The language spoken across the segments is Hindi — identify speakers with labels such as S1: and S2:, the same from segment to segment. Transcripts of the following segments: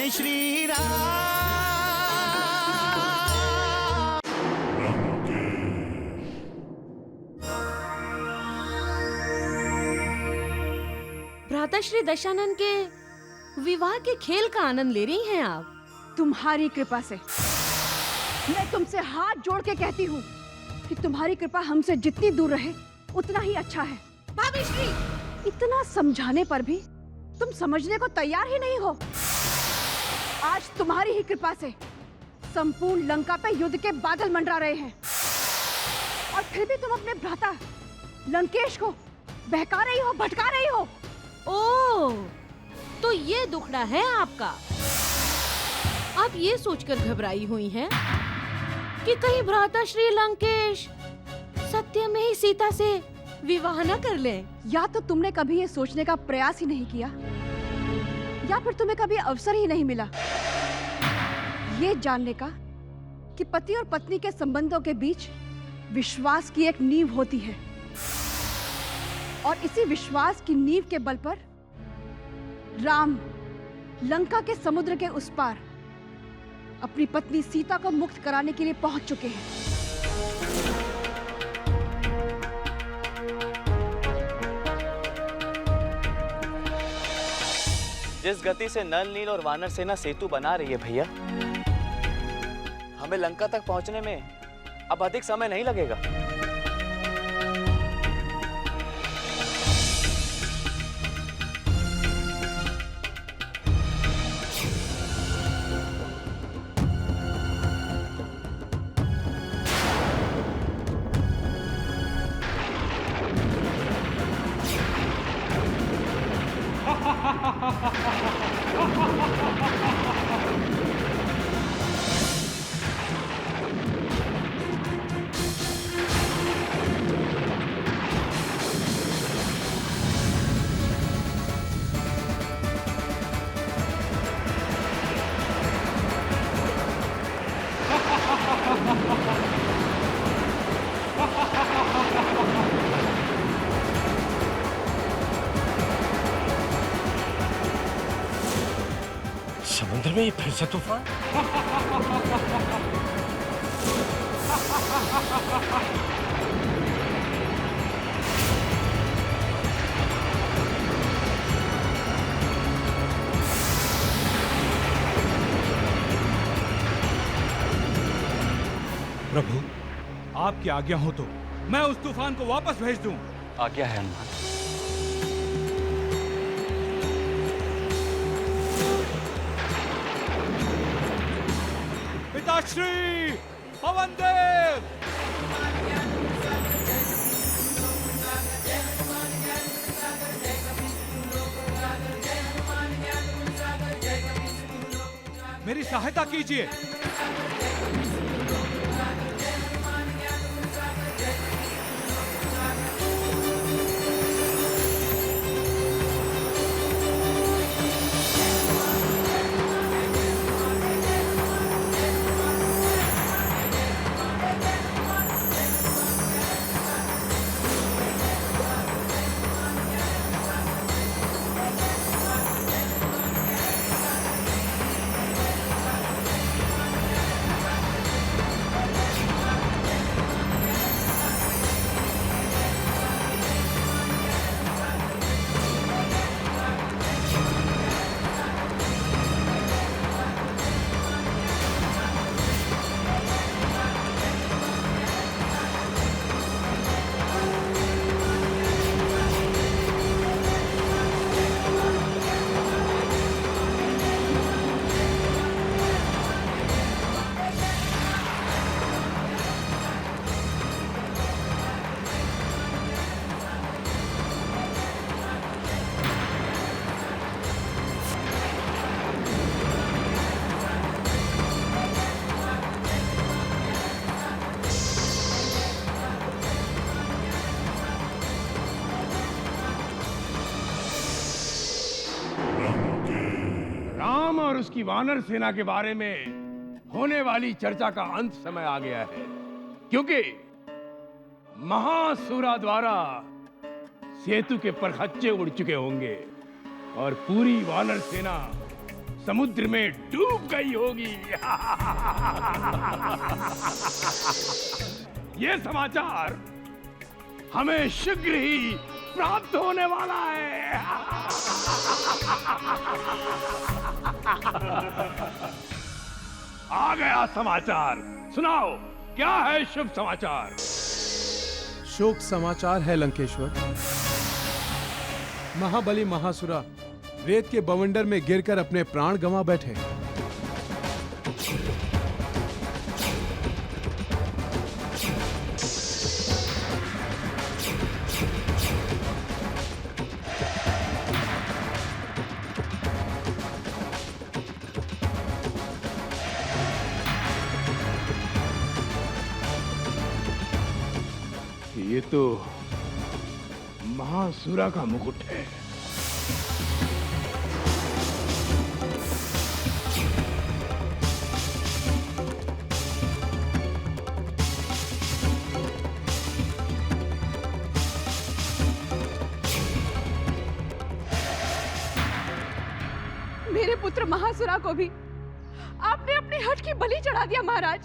S1: जय श्री राम।
S2: भ्राता श्री दशानन के विवाह के खेल का आनंद ले रही हैं आप।
S3: तुम्हारी कृपा से। मैं तुमसे हाथ जोड़ के कहती हूँ कि तुम्हारी कृपा हमसे जितनी दूर रहे उतना ही अच्छा है।
S2: भाभी श्री,
S3: इतना समझाने पर भी तुम समझने को तैयार ही नहीं हो। आज तुम्हारी ही कृपा से संपूर्ण लंका पे युद्ध के बादल मंडरा रहे हैं और फिर भी तुम अपने भ्राता लंकेश को बहका रही हो, भटका रही हो।
S2: ओह, तो ये दुखड़ा है आपका। आप ये सोचकर घबराई हुई हैं कि कहीं भ्राता श्री लंकेश सत्य में ही सीता से विवाह न कर लें।
S3: या तो तुमने कभी ये सोचने का प्रयास ही नहीं किया या फिर तुम्हें कभी अवसर ही नहीं मिला ये जानने का कि पति और पत्नी के संबंधों के बीच विश्वास की एक नींव होती है और इसी विश्वास की नींव के बल पर राम लंका के समुद्र के उस पार अपनी पत्नी सीता को मुक्त कराने के लिए पहुंच चुके हैं।
S4: जिस गति से नल नील और वानर सेना सेतु बना रही है भैया, हमें लंका तक पहुंचने में अब अधिक समय नहीं लगेगा।
S1: समुद्र में ये फिर से तूफान।
S5: प्रभु, आपकी आज्ञा हो तो मैं उस तूफान को वापस भेज दूं।
S4: आज्ञा है हनुमान।
S5: पिताश्री पवन देव, मेरी सहायता कीजिए।
S6: और उसकी वानर सेना के बारे में होने वाली चर्चा का अंत समय आ गया है, क्योंकि महासुरा द्वारा सेतु के परखच्चे उड़ चुके होंगे और पूरी वानर सेना समुद्र में डूब गई होगी। ये समाचार हमें शीघ्र ही प्राप्त होने वाला है। आ गया समाचार, सुनाओ क्या है शुभ समाचार?
S7: शोक समाचार है लंकेश्वर। महाबली महासुरा रेत के बवंडर में गिरकर अपने प्राण गंवा बैठे।
S6: ये तो महासुरा का मुकुट है।
S3: मेरे पुत्र महासुरा को भी आपने अपनी हट की बलि चढ़ा दिया महाराज।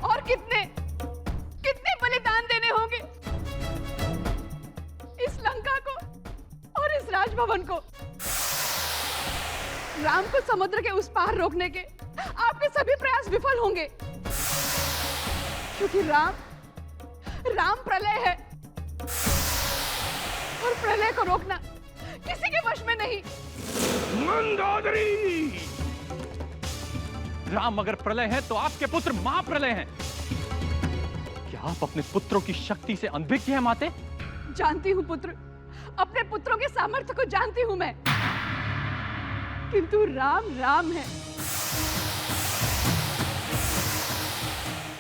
S3: और कितने कितने बलिदान देने होंगे इस लंका को और इस राजभवन को। राम को समुद्र के उस पार रोकने के आपके सभी प्रयास विफल होंगे, क्योंकि राम प्रलय है और प्रलय को रोकना किसी के वश में नहीं।
S6: मंदोदरी!
S8: राम अगर प्रलय है तो आपके पुत्र महाप्रलय हैं। क्या आप अपने पुत्रों की शक्ति से अनभिज्ञ हैं माते?
S3: जानती हूँ पुत्र, अपने पुत्रों के सामर्थ्य को जानती हूँ मैं, किंतु राम है।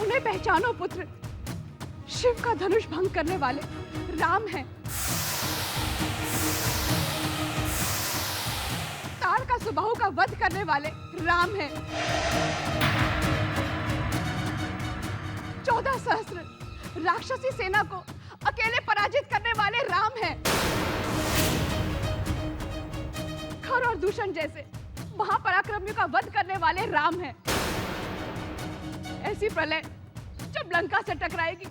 S3: उन्हें पहचानो पुत्र, शिव का धनुष भंग करने वाले राम हैं। तार का सुबाहु का वध करने वाले राम हैं। 14 सहस्त्र राक्षसी सेना को अकेले पराजित करने वाले राम हैं। खर और दूषण जैसे महापराक्रमियों का वध करने वाले राम हैं। ऐसी प्रलय जब लंका से टकराएगी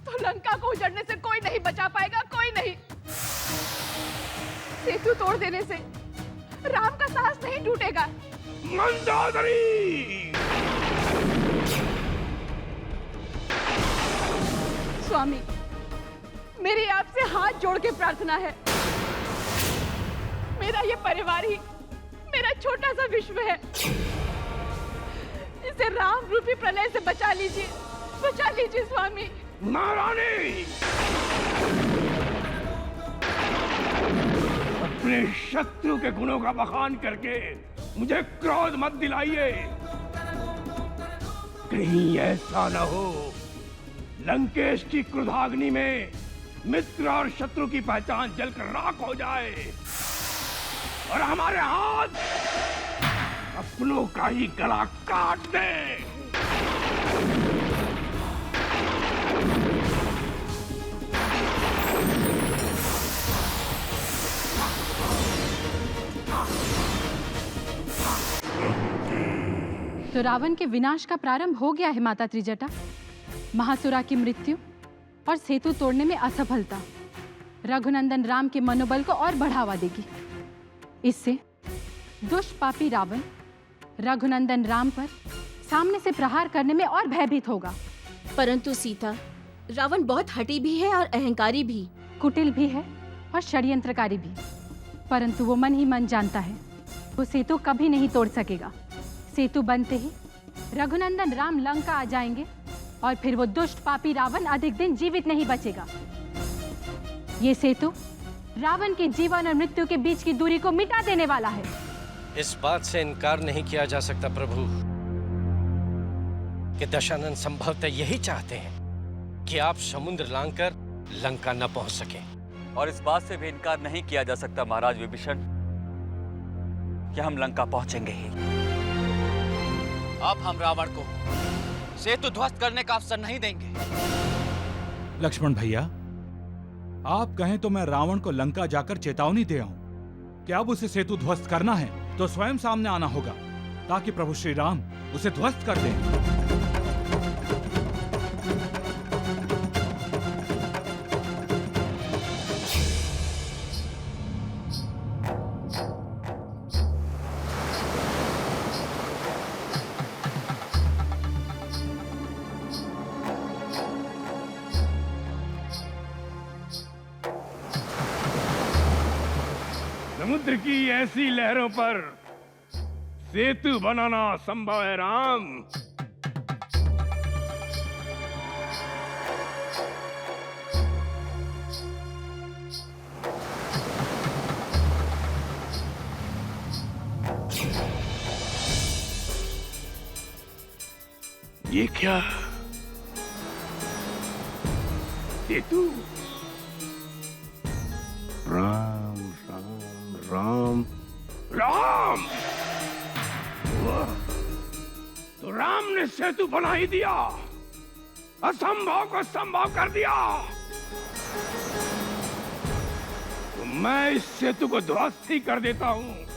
S3: तो लंका को उजड़ने से कोई नहीं बचा पाएगा, कोई नहीं। सेतु तोड़ देने से राम का साहस नहीं टूटेगा।
S6: मंदोदरी!
S3: स्वामी, मेरी आपसे हाथ जोड़ के प्रार्थना है। मेरा ये परिवार ही मेरा छोटा सा विश्व है। इसे राम रूपी प्रलय से बचा लीजिए स्वामी।
S6: महारानी! अपने शत्रु के गुणों का बखान करके मुझे क्रोध मत दिलाइए। कहीं ऐसा न हो लंकेश की क्रोधाग्नि में मित्र और शत्रु की पहचान जलकर राख हो जाए और हमारे हाथ अपनों का ही गला काट दे।
S9: तो रावण के विनाश का प्रारंभ हो गया है माता त्रिजटा। महासुरा की मृत्यु और सेतु तोड़ने में असफलता रघुनंदन राम के मनोबल को और बढ़ावा देगी। इससे दुष्ट पापी रावण रघुनंदन राम पर सामने से प्रहार करने में और भयभीत होगा।
S2: परंतु सीता, रावण बहुत हठी भी है और अहंकारी भी,
S9: कुटिल भी है और षड्यंत्रकारी भी। परंतु वो मन ही मन जानता है वो सेतु कभी नहीं तोड़ सकेगा। सेतु बनते ही रघुनंदन राम लंका आ जाएंगे और फिर वो दुष्ट पापी रावण अधिक दिन जीवित नहीं बचेगा। ये सेतु रावण के जीवन और मृत्यु के बीच की दूरी को मिटा देने वाला है।
S10: इस बात से इनकार नहीं किया जा सकता प्रभु कि दशानन संभवतः यही चाहते हैं कि आप समुद्र लांघकर लंका न पहुंच सके।
S8: और इस बात से भी इनकार नहीं किया जा सकता महाराज विभीषण कि हम लंका पहुंचेंगे ही।
S1: अब हम रावण को सेतु ध्वस्त करने का अवसर नहीं देंगे।
S5: लक्ष्मण भैया, आप कहें तो मैं रावण को लंका जाकर चेतावनी दे आऊं कि अब उसे सेतु ध्वस्त करना है तो स्वयं सामने आना होगा ताकि प्रभु श्री राम उसे ध्वस्त कर दें।
S6: समुद्र की ऐसी लहरों पर सेतु बनाना संभव है राम। ये क्या सेतु? राम राम राम राम। वाह! तो राम ने सेतु बना ही दिया, असंभव को संभव कर दिया। तो मैं इस सेतु को ध्वस्त ही कर देता हूं।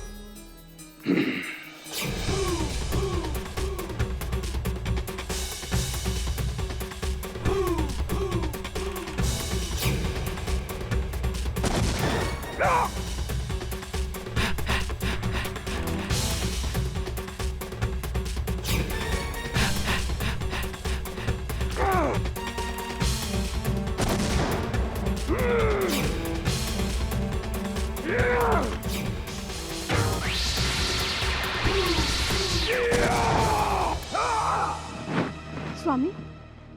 S3: स्वामी,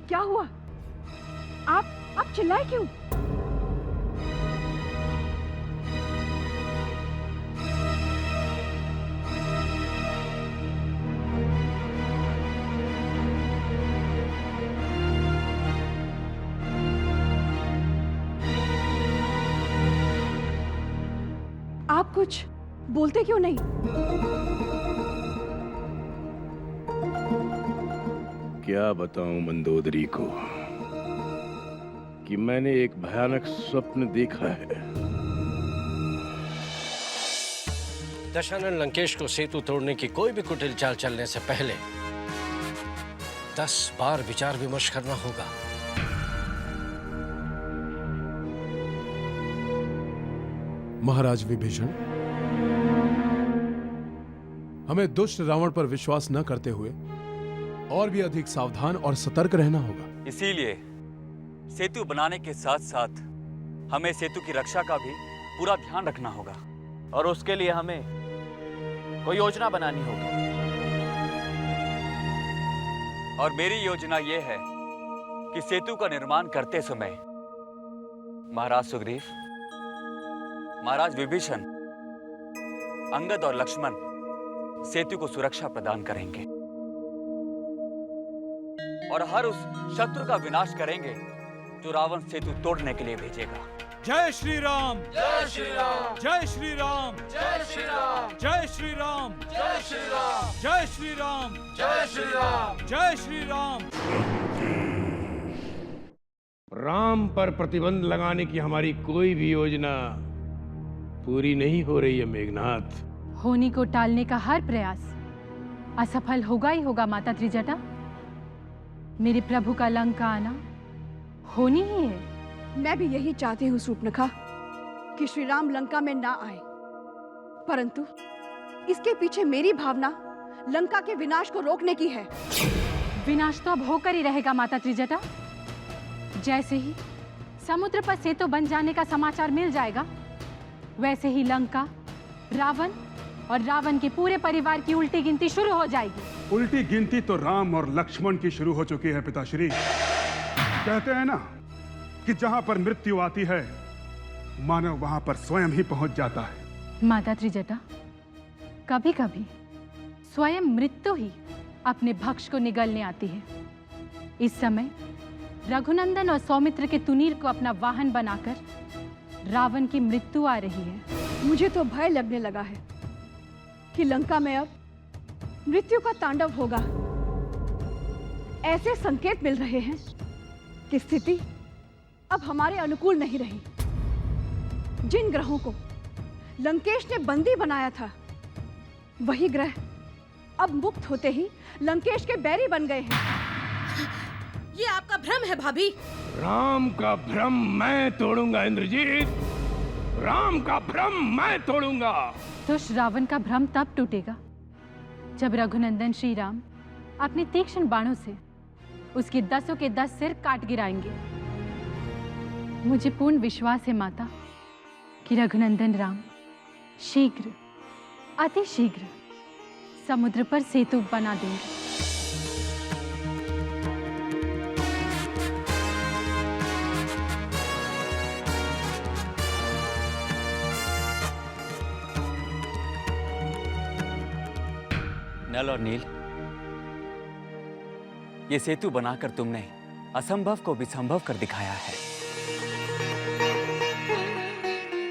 S3: क्या हुआ? आप चिल्लाए क्यों? आप कुछ बोलते क्यों नहीं?
S6: क्या बताऊं मंदोदरी को कि मैंने एक भयानक स्वप्न देखा है।
S10: दशानन लंकेश को सेतु तोड़ने की कोई भी कुटिल चाल चलने से पहले 10 बार विचार विमर्श करना होगा।
S7: महाराज विभीषण, हमें दुष्ट रावण पर विश्वास न करते हुए और भी अधिक सावधान और सतर्क रहना होगा।
S1: इसीलिए सेतु बनाने के साथ साथ हमें सेतु की रक्षा का भी पूरा ध्यान रखना होगा
S4: और उसके लिए हमें कोई योजना बनानी होगी।
S1: और मेरी योजना यह है कि सेतु का निर्माण करते समय महाराज सुग्रीव, महाराज विभीषण, अंगद और लक्ष्मण सेतु को सुरक्षा प्रदान करेंगे और हर उस शत्रु का विनाश करेंगे जो रावण सेतु तोड़ने के लिए भेजेगा।
S5: जय श्री राम,
S1: जय श्री राम,
S5: जय श्री राम,
S1: जय श्री राम,
S5: जय श्री राम,
S1: जय श्री राम,
S5: जय श्री राम,
S1: जय श्री राम,
S5: जय श्री राम।
S6: राम पर प्रतिबंध लगाने की हमारी कोई भी योजना पूरी नहीं हो रही है मेघनाथ।
S9: होनी को टालने का हर प्रयास असफल होगा ही होगा माता त्रिजटा। मेरे प्रभु का लंका आना होनी ही है।
S3: मैं भी यही चाहती हूँ सूर्पनखा कि श्री राम लंका में ना आए, परंतु इसके पीछे मेरी भावना लंका के विनाश को रोकने की है।
S9: विनाश तो अब होकर ही रहेगा माता त्रिजटा। जैसे ही समुद्र पर सेतु बन जाने का समाचार मिल जाएगा, वैसे ही लंका, रावण और रावण के पूरे परिवार की उल्टी गिनती शुरू हो जाएगी।
S11: उल्टी गिनती तो राम और लक्ष्मण की शुरू हो चुकी है पिताश्री। कहते हैं ना कि जहां पर मृत्यु आती है मानव वहां पर स्वयं ही पहुंच जाता है।
S9: माता त्रिजटा, कभी कभी स्वयं मृत्यु ही अपने भक्ष को निगलने आती है। इस समय रघुनंदन और सौमित्र के तुनीर को अपना वाहन बनाकर रावण की मृत्यु आ रही है।
S3: मुझे तो भय लगने लगा है कि लंका में अब मृत्यु का तांडव होगा। ऐसे संकेत मिल रहे हैं कि स्थिति अब हमारे अनुकूल नहीं रही। जिन ग्रहों को लंकेश ने बंदी बनाया था, वही ग्रह अब मुक्त होते ही लंकेश के बैरी बन गए हैं।
S2: ये आपका भ्रम है भाभी।
S6: राम का भ्रम मैं तोड़ूंगा इंद्रजीत, राम का भ्रम मैं तोड़ूंगा।
S9: दुष्ट रावण का भ्रम तब टूटेगा जब रघुनंदन श्री राम अपने तीक्ष्ण बाणों से उसके 10 के 10 सिर काट गिराएंगे। मुझे पूर्ण विश्वास है माता कि रघुनंदन राम शीघ्र, अति शीघ्र समुद्र पर सेतु बना देंगे।
S1: नल और नील, ये सेतु बनाकर तुमने असंभव को भी संभव कर दिखाया है।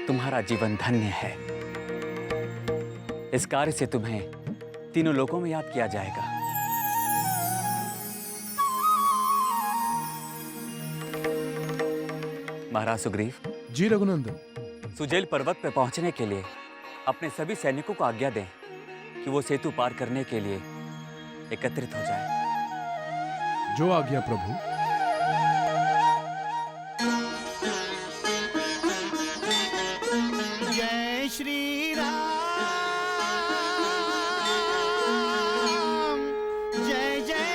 S1: तुम्हारा जीवन धन्य है। इस कार्य से तुम्हें तीनों लोकों में याद किया जाएगा। महाराज सुग्रीव।
S7: जी रघुनंदन।
S1: सुजेल पर्वत पर पहुंचने के लिए अपने सभी सैनिकों को आज्ञा दें कि वो सेतु पार करने के लिए एकत्रित हो जाए।
S7: जो आज्ञा प्रभु।
S12: जय श्री राम।